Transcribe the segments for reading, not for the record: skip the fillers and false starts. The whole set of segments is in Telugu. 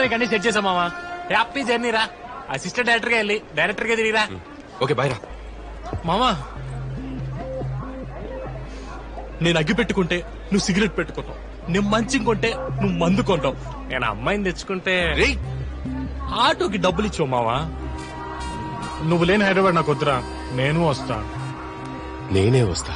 నీకు అన్ని సెట్ చేసాం మామా. హ్యాపీ జర్నీ రా. అసిస్టెంట్ డైరెక్టర్ గా వెళ్ళి డైరెక్టర్ గా తిరిగిరా. ఓకే బాయ్ రా. మామా నేను అగ్గి పెట్టుకుంటే నువ్వు సిగరెట్ పెట్టుకుంటావు, నేను మంచి కొంటే నువ్వు మందు కొంటావు, నేను అమ్మాయిని తెచ్చుకుంటే ఆటోకి డబ్బులు ఇచ్చావు మావా. నువ్వు లేని హైదరాబాద్ నాకు వద్దురా, నేను వస్తా. నేనే వస్తా.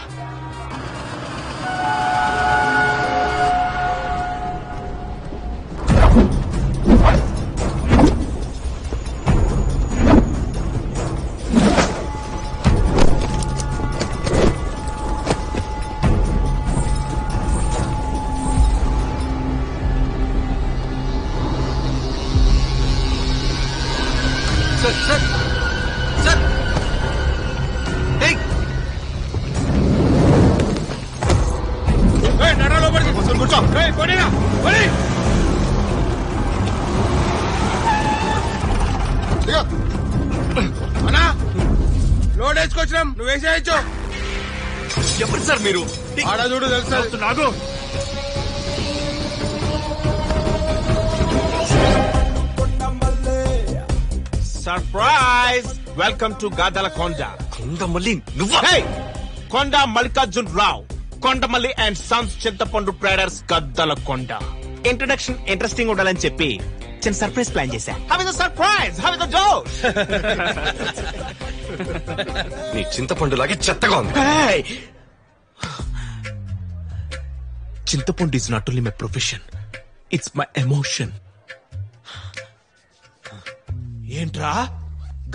లోడ్ వేసుకొచ్చినాం, నువ్వు వేసేయచ్చు. ఎప్పుడు సార్ మీరు? ఆడ చూడు తెలుసు నాకు. Surprise! Welcome to Gaddalakonda. Kondamalli నువ్వు? Konda Mallikarjun Rao, Kondamalli and sons chintapandu traders Gaddalakonda. Introduction interesting ఉండాలని చెప్పి చిన్న సర్ప్రైజ్ ప్లాన్ చేశా. How is the surprise? How is the josh? నీ చింతపండు లాగే చెత్తగా ఉంది. Chintapandu is not only my profession, it's my emotion. ఏంట్రా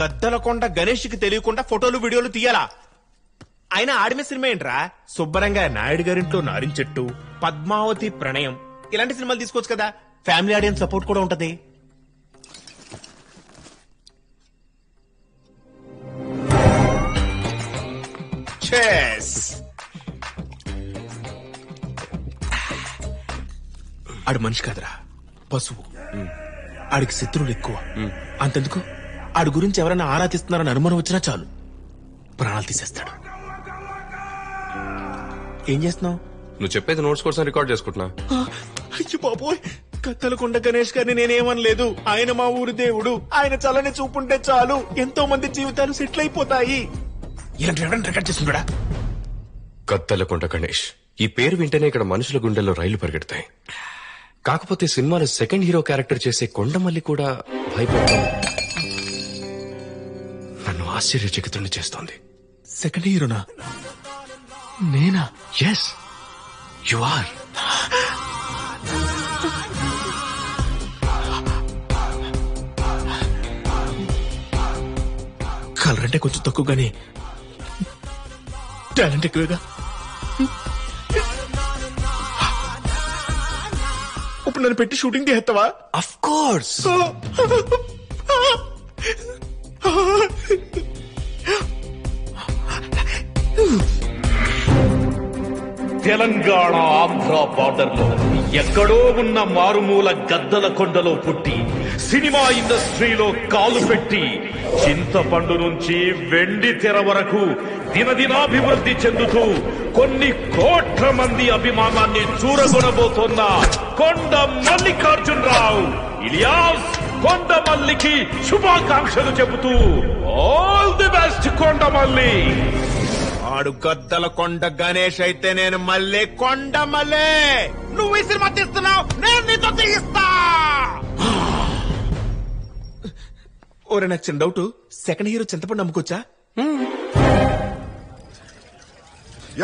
గద్దలకొండ గణేష్ కి తెలియకుండా ఫోటోలు వీడియోలు తీయాలా? ఆయన ఆడిమే సినిమా ఏంట్రా? శుభ్రంగా నాయుడు గారింట్లో నారించెట్టు, పద్మావతి ప్రణయం ఇలాంటి సినిమాలు తీసుకోవచ్చు కదా. ఫ్యామిలీ ఆడియన్స్ సపోర్ట్ కూడా ఉంటది. ఆడు మనిషి కాదురా, పశువు. ఆడికి శత్రువులు ఎక్కువ. అంతెందుకు, ఆడి గురించి ఎవరైనా ఆరాధిస్తున్నారని అనుమానం వచ్చినా చాలు ప్రాణాలు తీసేస్తాడు. ఏం చేస్తున్నావు? నువ్వు చెప్పేది నోట్స్ కోసం రికార్డ్ చేసుకుంటున్నా. అయ్యో బాబోయ్, కత్తలకొండ గణేష్ గారిని నేనేమనలేదు. ఆయన మా ఊరి దేవుడు. ఆయన చల్లని చూపుంటే చాలు ఎంతో మంది జీవితాలు సెటిల్ అయిపోతాయి. ఇలాంటి ఎవరైనా రికార్డ్ చేస్తున్నాడా? కత్తలకొండ గణేష్ ఈ పేరు వింటేనే ఇక్కడ మనుషుల గుండెల్లో రైళ్లు పరిగెడతాయి. కాకపోతే సినిమాలో సెకండ్ హీరో క్యారెక్టర్ చేసే కొండమల్లి కూడా భయపడతాం నన్ను ఆశ్చర్యచకితుల్ని చేస్తోంది. సెకండ్ హీరోనా? నేనా? Yes you are. కలర్ అంటే కొంచెం తక్కువగానే టాలెంట్ ఎక్కువగా. ఇప్పుడు నన్ను పెట్టి షూటింగ్ చేస్తావా? Of course. Telangana Andhra border లో ఎక్కడో ఉన్న మారుమూల గద్దలకొండలో పుట్టి సినిమా ఇండస్ట్రీలో కాలు పెట్టి చింతపండు నుంచి వెండి తెర వరకు దినదినాభివృద్ధి చెందుతూ కొన్ని కోట్ల మంది అభిమానాన్ని చూరగొనబోతున్న కొండ మల్లికార్జున్ రావు ఇలియాస్ కొండమల్లికి శుభాకాంక్షలు చెబుతూ ఆల్ ది బెస్ట్ కొండమల్లి. ఆడు గద్దలకొండ గణేష్ అయితే నేను మళ్ళీ కొండమల్లే. నువ్వు ఈ సినిమా తీస్తున్నావు, నేను నీతో తీయిస్తా. ఓరే నాకు చిన్న డౌట్, సెకండ్ హీరో చింతపండు నమ్ముకోవచ్చా?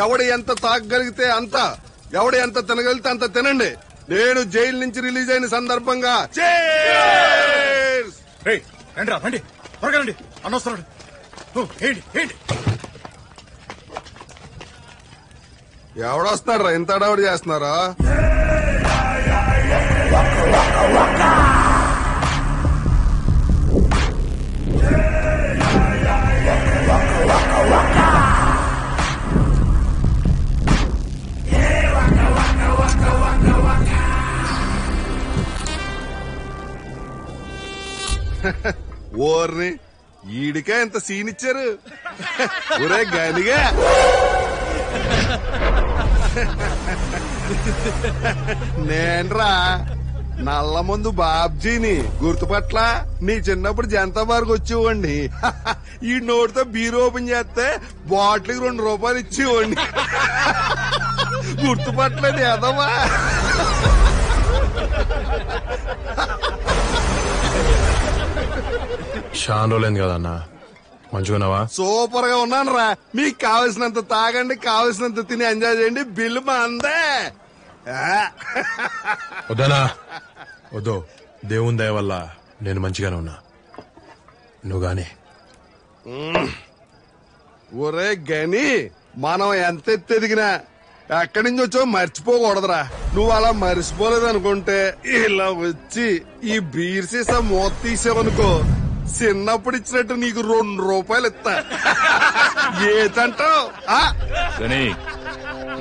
ఎవడు ఎంత తాగగలిగితే అంత, ఎవడు ఎంత తినగలిగితే అంత తినండి. నేను జైలు నుంచి రిలీజ్ అయిన సందర్భంగా రండి త్వరగా రండి, అనవసరం. ఏంటి ఎవడొస్తాడు రా, ఇంత అడవుడు చేస్తున్నారా? ఓర్ని ఈడికే ఎంత సీన్ ఇచ్చారు. ఒరే గానిగా నేన్రా నల్ల ముందు బాబ్జీని గుర్తుపట్ల నీ చిన్నప్పుడు జనతా బార్కు వచ్చేవాడిని. ఈ నోటితో బీర్ ఓపెన్ చేస్తే బాటిల్కి 2 రూపాయలు ఇచ్చేవాడిని. గుర్తుపట్టలేదు ఎదవా. షాన్ రోలేదు కదన్నా, మంచిగున్నావా? సూపర్ గా ఉన్నాను రా. మీకు కావలసినంత తాగండి, కావలసినంత తిని ఎంజాయ్ చేయండి. బిల్లు మా అందే. వద్దనా వద్దు, దేవుని దయ వల్ల నేను మంచిగానే ఉన్నా. నువ్వు గాని ఒరే గని, మనం ఎంత ఎత్తెదిగినా ఎక్కడి నుంచి వచ్చో మర్చిపోకూడదురా. నువ్వు అలా మర్చిపోలేదు అనుకుంటే ఇలా వచ్చి ఈ బీర్ సీసా మూత తీసావనుకో, చిన్నప్పుడు ఇచ్చినట్టు నీకు 2 రూపాయలు ఇస్తా. ఏదంటావు?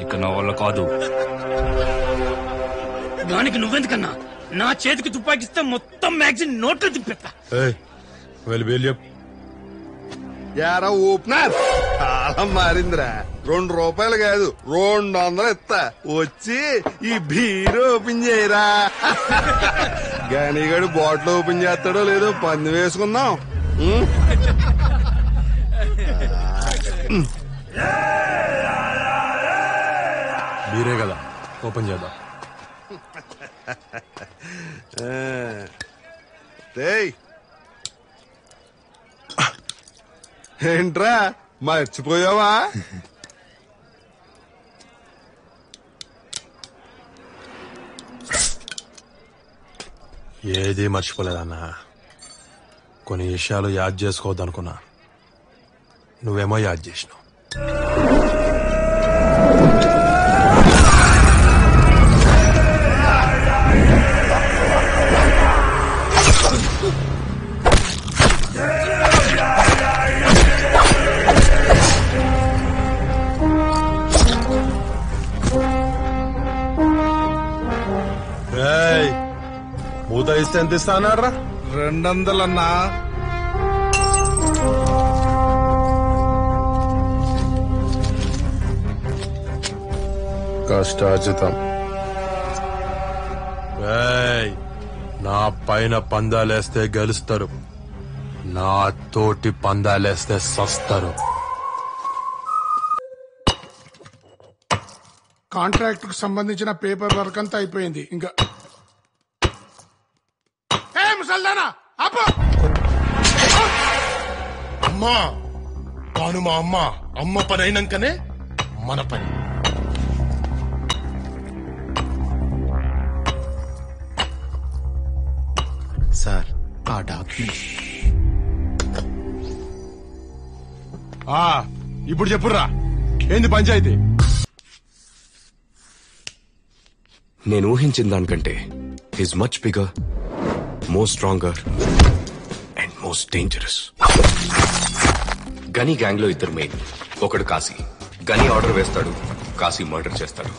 ఇక నా వల్ల కాదు. దానికి నువ్వెందుకన్నా? నా చేతికి తుపాకిస్తే మొత్తం మ్యాగజైన్ నోట్లో తిప్పెత్తా. వెళ్ళి బేలు చెప్పు. యారా ఓపెనర్, చాలా మారిందిరా. 2 రూపాయలు కాదు 200 ఇస్తా. వచ్చి ఈ బీర్ ఓపెన్ చేయరా. గానిగాడు బాటిల్ ఓపెన్ చేస్తాడో లేదో పంది వేసుకుందాం. బీరే కదా, ఓపెన్ చేద్దాం. ఏంట్రా మర్చిపోయావా? ఏది మర్చిపోలేదన్నా. కొన్ని విషయాలు యాద్ చేసుకోవద్దనుకున్నా, నువ్వేమో యాద్ చేసినావు. మూత ఇస్తే ఎంత ఇస్తా అన్నాడ్రా? 200 అన్నా. కష్టార్జితం. నా పైన పందాలేస్తే గెలుస్తారు, నా తోటి పందాలేస్తే సస్తారు. కాంట్రాక్ట్ కు సంబంధించిన పేపర్ వర్క్ అంతా అయిపోయింది. ఇంకా ముసల్దానా అమ్మా తాను మా అమ్మ పని అయినాకనే మన పని. సార్ ఆ డాక్యుమెంట్. ఇప్పుడు చెప్పుర్రా, ఏంది పంచాయతీ? నేను ఊహించిన దానికంటే is much bigger, more stronger and most dangerous. గని గ్యాంగ్ లో 2 మెయిన్. ఒకడు కాశీ. గని ఆర్డర్ వేస్తాడు, కాశీ మర్డర్ చేస్తాడు.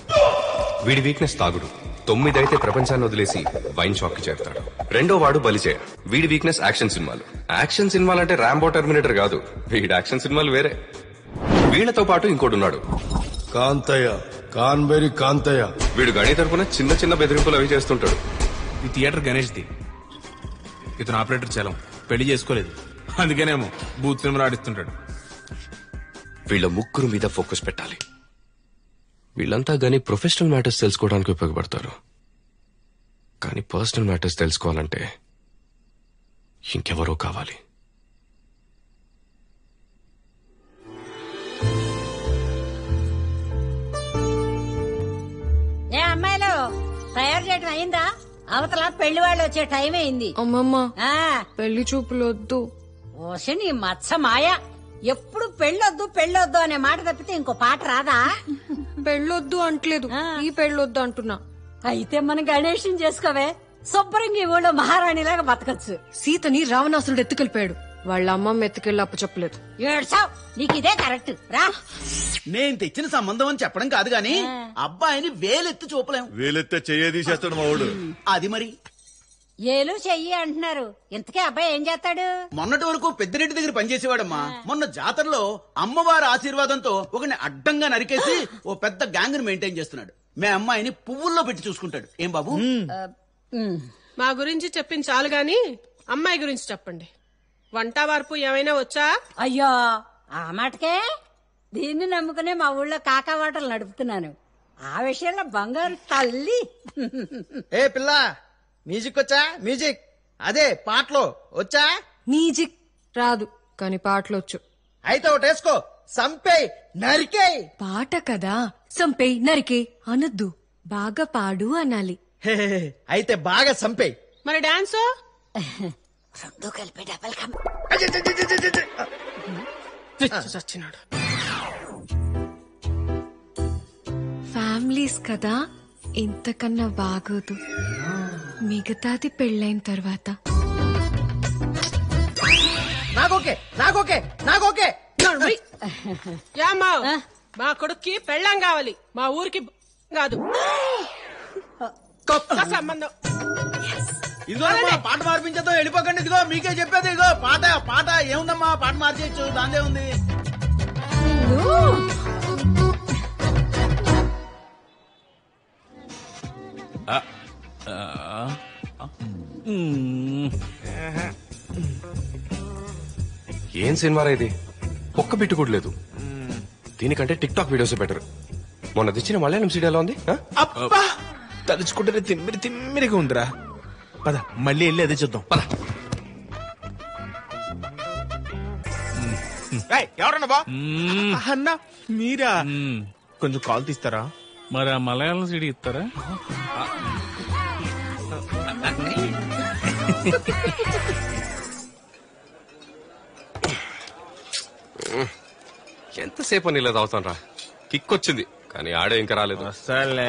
వీడి వీక్నెస్ తాగుడు. 9 అయితే ప్రపంచాన్ని వదిలేసి వైన్ షాప్ కి చేరతాడు. రెండో వాడు బలిచే. వీడి వీక్నెస్ యాక్షన్ సినిమాలు. యాక్షన్ సినిమాలు అంటే రాంబో, టర్మినేటర్ కాదు. వీడి యాక్షన్ సినిమాలు వేరే. వీళ్లతో పాటు ఇంకోడున్నాడు, కాంతయ్య, కాన్బెరి కాంతయ్య. వీడు గని తరపున చిన్న చిన్న బెదిరింపులు అవి చేస్తుంటాడు. ఈ థియేటర్ గణేష్ ది. ఇతను ఆపరేటర్ చలం, పెళ్లి చేసుకోలేదు, అందుకేనేమో బూత్ సినిమాలు ఆడిస్తుంటాడు. వీళ్ళ ముగ్గురు మీద ఫోకస్ పెట్టాలి. వీళ్ళంతా గానీ ప్రొఫెషనల్ మ్యాటర్స్ తెలుసుకోవడానికి ఉపయోగపడతారు, కానీ పర్సనల్ మ్యాటర్స్ తెలుసుకోవాలంటే ఇంకెవరో కావాలి. ఏ అమ్మాయిలు తయారు చేయడం అయిందా? అవతల పెళ్లి వాళ్ళు వచ్చే టైం అయింది. అమ్మమ్మ పెళ్లి చూపులు వద్దు. ఓసి నీ మచ్చ మాయ, ఎప్పుడు పెళ్ళొద్దు పెళ్ళొద్దు అనే మాట తప్పితే ఇంకో పాట రాదా? పెళ్ళొద్దు అంటలేదు, ఈ పెళ్ళొద్దు అంటున్నా. అయితే మనం గణేషం చేసుకోవే, శుభ్రంగా ఈ ఊళ్ళో మహారాణిలాగా బతకచ్చు. సీతని రావణాసురుడు ఎత్తుకెళ్ళిపోయాడు, వాళ్ళ అమ్మమ్మ ఎత్తుకెళ్ళి అప్పు చెప్పలేదు. ఏడ్చావ్, నీకు ఇదే కరెక్ట్ రా. నేను తెచ్చిన సంబంధం అని చెప్పడం కాదు గాని అబ్బాయిని వేలెత్తి చూపలేం. వేలెత్తే చెయ్యేది చేస్తాడు మా వాడు. అది మరి ఏలు చెయ్యి అంటున్నారు, ఇంతకీ అబ్బాయి ఏం చేస్తాడు? మొన్నటి వరకు పెద్దిరెడ్డి దగ్గర పనిచేసేవాడమ్మా. మొన్న జాతరలో అమ్మవారి ఆశీర్వాదంతో ఒకని అడ్డంగా నరికేసి ఓ పెద్ద గ్యాంగ్ ని మెయింటైన్ చేస్తున్నాడు. మే అమ్మాయిని పువ్వుల్లో పెట్టి చూసుకుంటాడు. ఏం బాబు? మా గురించి చెప్పింది చాలు గాని అమ్మాయి గురించి చెప్పండి. వంట వార్పు ఏమైనా వచ్చా? అయ్యో ఆ మాటకే దీన్ని నమ్ముకునే మా ఊళ్ళో కాకావాటలు నడుపుతున్నాను. ఆ విషయంలో బంగారు తల్లి. ఏ పిల్ల, మ్యూజిక్ వచ్చా? మ్యూజిక్ అదే పాటలు వచ్చా? మ్యూజిక్ రాదు కానీ పాటలొచ్చు. అయితే ఒకటి వేసుకో, సంపే నరికే. పాట కదా, సంపే నరికే అనొద్దు, బాగా పాడు అనాలి. అయితే బాగా సంపే. మరి డాన్స్? రెండు కలిపి డబల్ కమ్. చచ్చినాడు. ఫ్యామిలీస్ కదా, ఇంతకన్నా బాగోదు. మిగతాది పెళ్ళైన తర్వాత. నాకోకే నాకోకే నాకోకే. యామ్మా, మా కొడుక్కి పెళ్ళాం కావాలి, మా ఊరికి కాదు. కొత్త సంబంధం. ఇదిగో పాట మార్పించదో వెళ్ళిపోకండి. ఇదిగో మీకే చెప్పేది. ఇదిగో పాట పాట ఏముందమ్మా, పాట మార్చేయచ్చు, దాందే ఉంది. ఏం సినిమా ఇది? ఒక్క బిట్టు కూడా లేదు. దీనికంటే టిక్ టాక్ వీడియోస్ బెటర్. మొన్న తెచ్చిన మలయాళం సీడీ ఎలా ఉంది? అబ్బా, తలుచుకుంటేనే తిమ్మిరిగా ఉందిరా. పద మళ్ళీ వెళ్ళి అదే చూద్దాం. పద. ఎవరన్నా బా అన్నా? మీరా? కొంచెం కాల్ తీస్తారా? మరి ఆ మలయాళం సీడీ ఇస్తారా? ఎంతసేపు అని ఇలా తాగుతాను రా. కిక్ వచ్చింది కానీ ఆడే ఇంకా రాలేదు. సర్లే.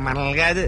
మనల్ని కాదు